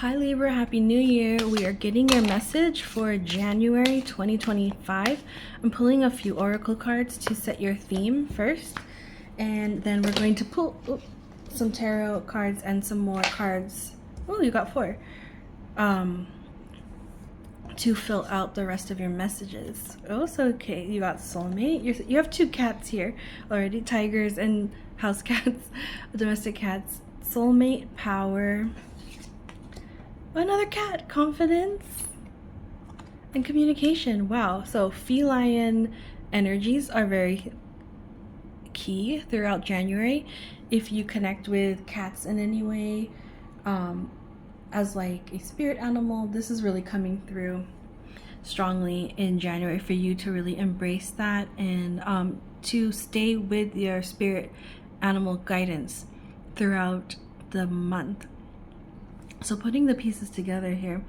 Hi Libra, Happy New Year. We are getting your message for January 2025. I'm pulling a few oracle cards to set your theme first, and then we're going to pull some tarot cards and some more cards. Oh, you got 4. To fill out the rest of your messages. Also, okay, you got soulmate. You have 2 cats here already, tigers and house cats, domestic cats. Soulmate, power. Another cat, confidence and communication. Wow. So feline energies are very key throughout January. If you connect with cats in any way, as like a spirit animal, this is really coming through strongly in January for you to really embrace that and to stay with your spirit animal guidance throughout the month. So putting the pieces together here,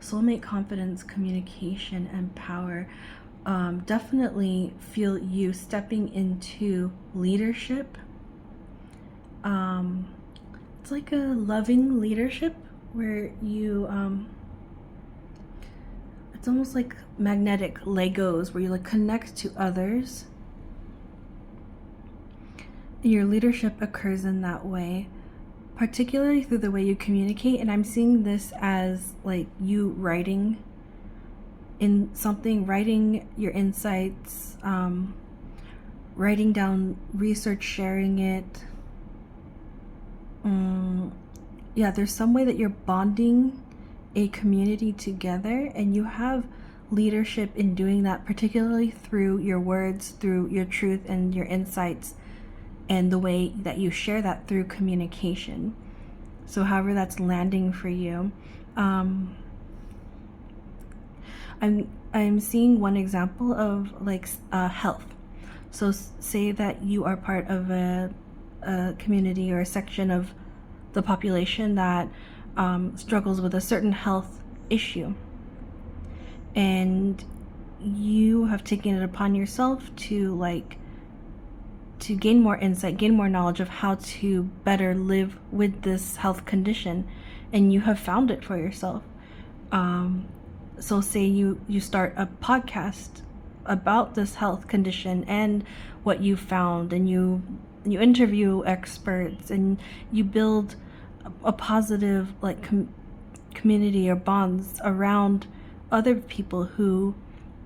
soulmate, confidence, communication, and power. Definitely feel you stepping into leadership. It's like a loving leadership where you, it's almost like magnetic Legos where you like connect to others. And your leadership occurs in that way, particularly through the way you communicate. And I'm seeing this as like you writing in something, writing your insights, writing down research, sharing it. Yeah, there's some way that you're bonding a community together, and you have leadership in doing that, particularly through your words, through your truth and your insights, and the way that you share that through communication. So however that's landing for you. I'm seeing one example of like health. So say that you are part of a community or a section of the population that struggles with a certain health issue, and you have taken it upon yourself to gain more insight, gain more knowledge of how to better live with this health condition, and you have found it for yourself. So say you start a podcast about this health condition and what you found, and you interview experts, and you build a positive like community or bonds around other people who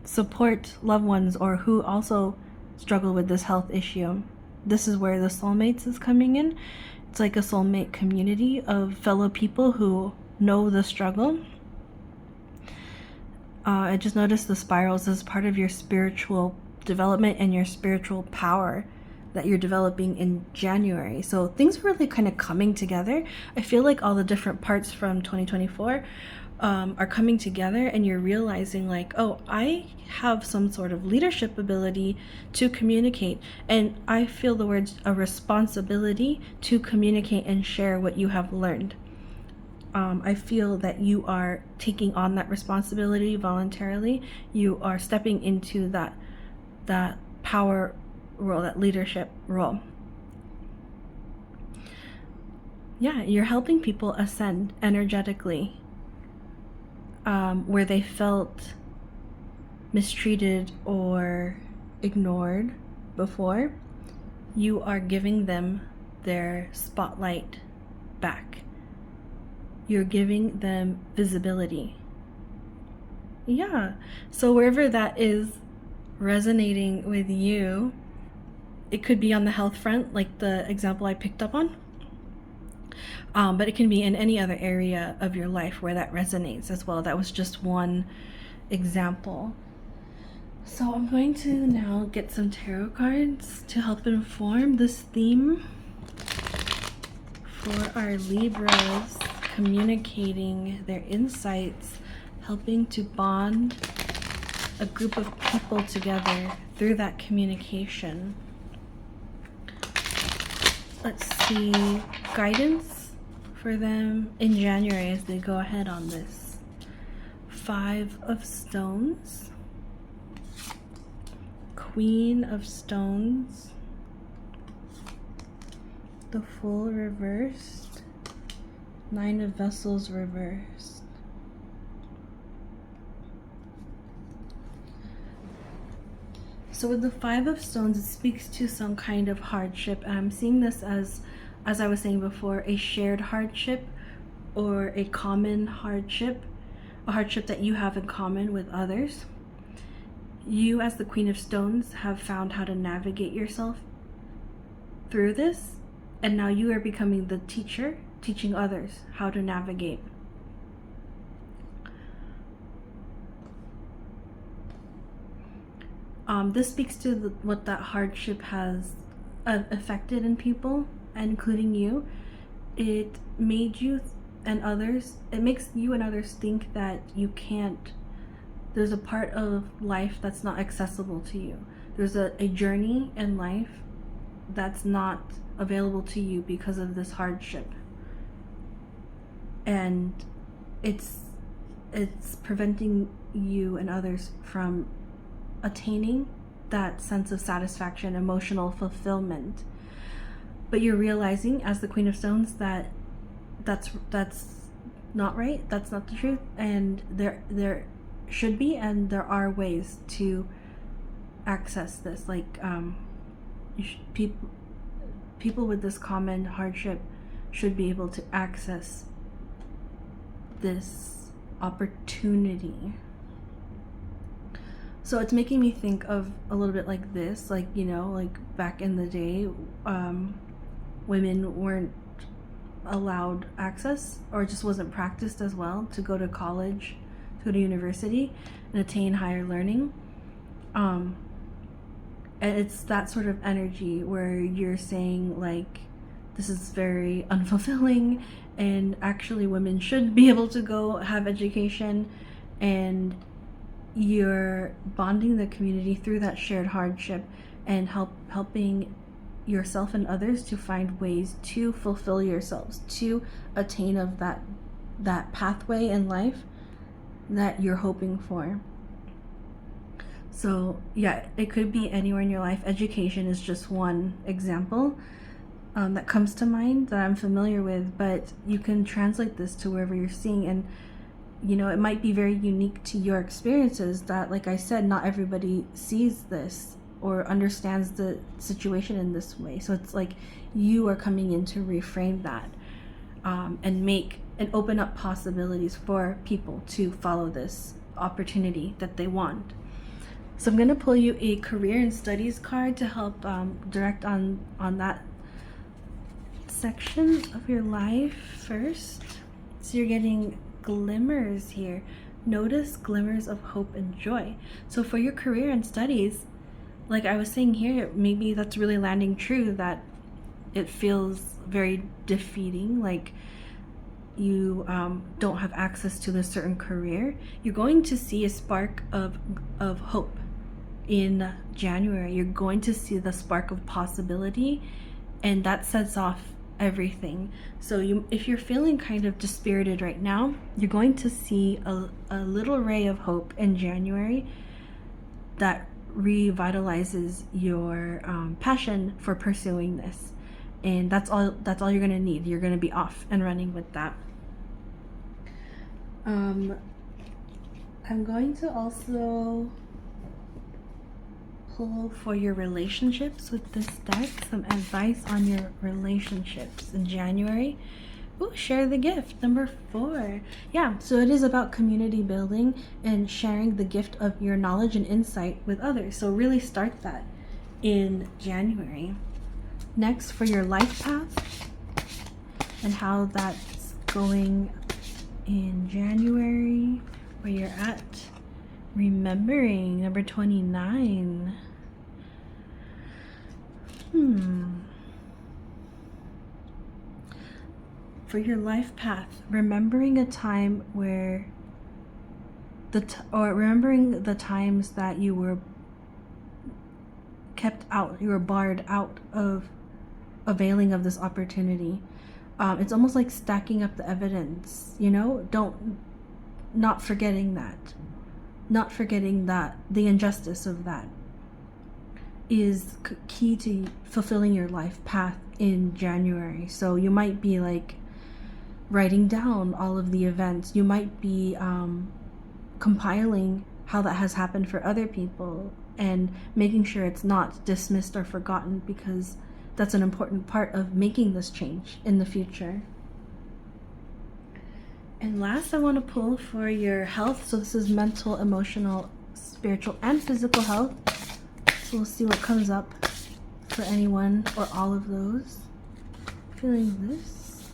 support loved ones or who also struggle with this health issue. This is where the soulmates is coming in. It's like a soulmate community of fellow people who know the struggle. I just noticed the spirals as part of your spiritual development and your spiritual power that you're developing in January. So things are really kind of coming together. I feel like all the different parts from 2024 are coming together, and you're realizing like, oh, I have some sort of leadership ability to communicate, and I feel the words a responsibility to communicate and share what you have learned. I feel that you are taking on that responsibility voluntarily. You are stepping into that power role, that leadership role. Yeah, you're helping people ascend energetically. Where they felt mistreated or ignored before, you are giving them their spotlight back. You're giving them visibility. Yeah, so wherever that is resonating with you, it could be on the health front, like the example I picked up on. But it can be in any other area of your life where that resonates as well. That was just one example. So I'm going to now get some tarot cards to help inform this theme for our Libras, communicating their insights, helping to bond a group of people together through that communication. Let's see, guidance for them in January as they go ahead on this. 5 of Stones, Queen of Stones, the Fool reversed, Nine of Vessels reversed. So with the Five of Stones, it speaks to some kind of hardship, and I'm seeing this as I was saying before, a shared hardship or a common hardship, a hardship that you have in common with others. You, as the Queen of Stones, have found how to navigate yourself through this, and now you are becoming the teacher, teaching others how to navigate. This speaks to what that hardship has affected in people, including you. It made you and others, it makes you and others think that you can't, there's a part of life that's not accessible to you. There's a journey in life that's not available to you because of this hardship. And it's preventing you and others from attaining that sense of satisfaction, emotional fulfillment. But you're realizing, as the Queen of Stones, that that's not right, that's not the truth, and there should be, and there are ways to access this. Like people with this common hardship should be able to access this opportunity. So it's making me think of a little bit like this, like, you know, like back in the day, women weren't allowed access, or it just wasn't practiced as well, to go to college, to go to university and attain higher learning. And it's that sort of energy where you're saying, like, this is very unfulfilling, and actually women should be able to go have education, and you're bonding the community through that shared hardship and helping yourself and others to find ways to fulfill yourselves, to attain of that pathway in life that you're hoping for. So yeah, it could be anywhere in your life. Education is just one example that comes to mind that I'm familiar with, but you can translate this to wherever you're seeing. And you know, it might be very unique to your experiences that, like I said, not everybody sees this or understands the situation in this way. So it's like you are coming in to reframe that and make and open up possibilities for people to follow this opportunity that they want. So I'm going to pull you a career and studies card to help direct on that section of your life first. So you're getting glimmers here. Notice glimmers of hope and joy. So for your career and studies, like I was saying here, maybe that's really landing true, that it feels very defeating, like you don't have access to a certain career. You're going to see a spark of hope in January. You're going to see the spark of possibility, and that sets off everything. So if you're feeling kind of dispirited right now, you're going to see a little ray of hope in January that revitalizes your passion for pursuing this. And that's all you're gonna need. You're gonna be off and running with that. I'm going to also pull for your relationships with this deck, some advice on your relationships in January. Ooh, share the gift, number 4. Yeah, so it is about community building and sharing the gift of your knowledge and insight with others. So really start that in January. Next, for your life path and how that's going in January, where you're at. Remembering, number 29. For your life path, remembering a time where remembering the times that you were kept out, you were barred out of availing of this opportunity. It's almost like stacking up the evidence, you know? Not forgetting that the injustice of that is key to fulfilling your life path in January. So you might be like writing down all of the events. You might be compiling how that has happened for other people and making sure it's not dismissed or forgotten, because that's an important part of making this change in the future. And last, I want to pull for your health. So this is mental, emotional, spiritual, and physical health. So we'll see what comes up for anyone or all of those. Feeling this.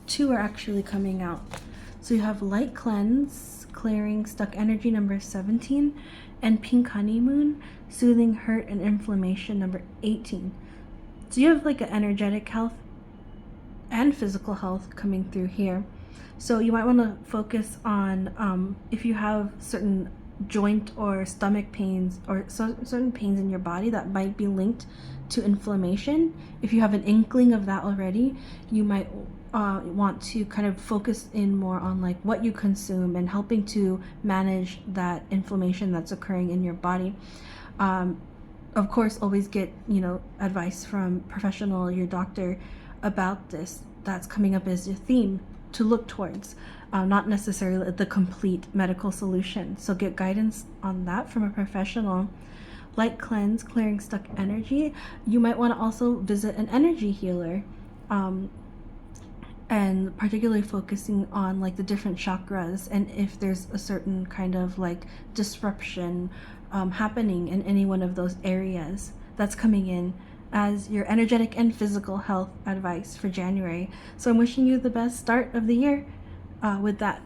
2 are actually coming out. So you have light cleanse, clearing stuck energy, number 17, and pink honeymoon, soothing hurt and inflammation, number 18. So you have like an energetic health and physical health coming through here. So you might want to focus on if you have certain joint or stomach pains or certain pains in your body that might be linked to inflammation. If you have an inkling of that already, you might want to kind of focus in more on like what you consume and helping to manage that inflammation that's occurring in your body. Of course, always get, advice from professional, your doctor, about this. That's coming up as your theme to look towards, not necessarily the complete medical solution. So get guidance on that from a professional. Light cleanse, clearing stuck energy. You might want to also visit an energy healer, and particularly focusing on like the different chakras, and if there's a certain kind of like disruption happening in any one of those areas. That's coming in as your energetic and physical health advice for January. So I'm wishing you the best start of the year with that.